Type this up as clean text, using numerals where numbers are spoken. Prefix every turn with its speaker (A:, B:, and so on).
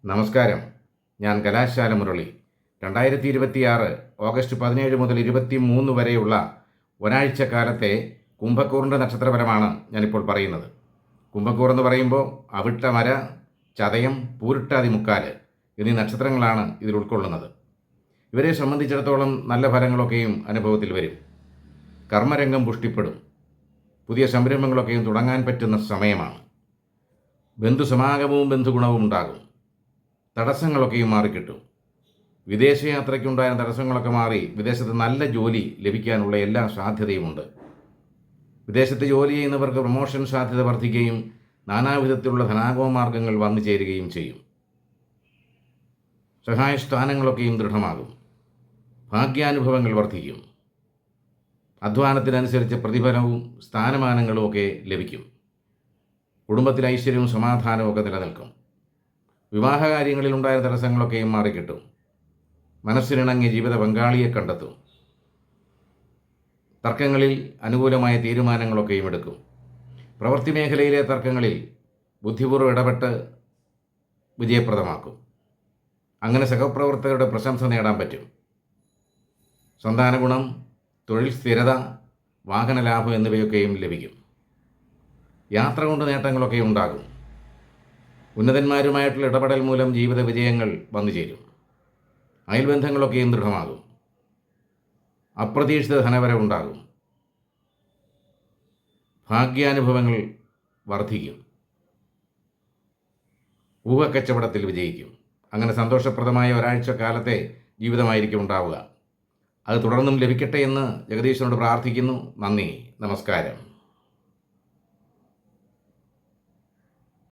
A: നമസ്കാരം. ഞാൻ കലാശാല മുരളി. 2026 ഓഗസ്റ്റ് 17 മുതൽ 23 വരെയുള്ള ഒരാഴ്ചക്കാലത്തെ കുംഭക്കൂറിൻ്റെ നക്ഷത്രഫലമാണ് ഞാനിപ്പോൾ പറയുന്നത്. കുംഭക്കൂർ എന്ന് പറയുമ്പോൾ അവിട്ടമര, ചതയം, പൂരിട്ടാതി മുക്കാല് എന്നീ നക്ഷത്രങ്ങളാണ് ഇതിൽ ഉൾക്കൊള്ളുന്നത്. ഇവരെ സംബന്ധിച്ചിടത്തോളം നല്ല ഫലങ്ങളൊക്കെയും അനുഭവത്തിൽ വരും. കർമ്മരംഗം പുഷ്ടിപ്പെടും. പുതിയ സംരംഭങ്ങളൊക്കെയും തുടങ്ങാൻ പറ്റുന്ന സമയമാണ്. ബന്ധുസമാഗമവും ബന്ധുഗുണവും ഉണ്ടാകും. തടസ്സങ്ങളൊക്കെയും മാറിക്കിട്ടും. വിദേശയാത്രയ്ക്കുണ്ടായിരുന്ന തടസ്സങ്ങളൊക്കെ മാറി വിദേശത്ത് നല്ല ജോലി ലഭിക്കാനുള്ള എല്ലാ സാധ്യതയുമുണ്ട്. വിദേശത്ത് ജോലി ചെയ്യുന്നവർക്ക് പ്രൊമോഷൻ സാധ്യത വർദ്ധിക്കുകയും നാനാവിധത്തിലുള്ള ധനാഗമ മാർഗങ്ങൾ വന്നു ചേരുകയും ചെയ്യും. സഹായസ്ഥാനങ്ങളൊക്കെയും ദൃഢമാകും. ഭാഗ്യാനുഭവങ്ങൾ വർദ്ധിക്കും. അധ്വാനത്തിനനുസരിച്ച് പ്രതിഫലവും സ്ഥാനമാനങ്ങളും ഒക്കെ ലഭിക്കും. കുടുംബത്തിൽ ഐശ്വര്യവും സമാധാനവും ഒക്കെ നിലനിൽക്കും. വിവാഹകാര്യങ്ങളിൽ ഉണ്ടായ തടസ്സങ്ങളൊക്കെയും മാറിക്കിട്ടും. മനസ്സിനിണങ്ങിയ ജീവിത പങ്കാളിയെ കണ്ടെത്തും. തർക്കങ്ങളിൽ അനുകൂലമായ തീരുമാനങ്ങളൊക്കെയും എടുക്കും. പ്രവൃത്തി മേഖലയിലെ തർക്കങ്ങളിൽ ബുദ്ധിപൂർവ്വം ഇടപെട്ട് വിജയപ്രദമാക്കും. അങ്ങനെ സഹപ്രവർത്തകരുടെ പ്രശംസ നേടാൻ പറ്റും. സന്താന ഗുണം, തൊഴിൽ സ്ഥിരത, വാഹനലാഭം എന്നിവയൊക്കെയും ലഭിക്കും. യാത്ര കൊണ്ട് നേട്ടങ്ങളൊക്കെ ഉണ്ടാകും. ഉന്നതന്മാരുമായിട്ടുള്ള ഇടപെടൽ മൂലം ജീവിത വിജയങ്ങൾ വന്നു ചേരും. അയൽബന്ധങ്ങളൊക്കെയും ദൃഢമാകും. അപ്രതീക്ഷിത ധനവരവുണ്ടാകും. ഭാഗ്യാനുഭവങ്ങൾ വർദ്ധിക്കും. ഊഹക്കച്ചവടത്തിൽ വിജയിക്കും. അങ്ങനെ സന്തോഷപ്രദമായ ഒരാഴ്ചക്കാലത്തെ ജീവിതമായിരിക്കും ഉണ്ടാവുക. അത് തുടർന്നും ലഭിക്കട്ടെ എന്ന് ജഗദീശനോട് പ്രാർത്ഥിക്കുന്നു. നന്ദി, നമസ്കാരം.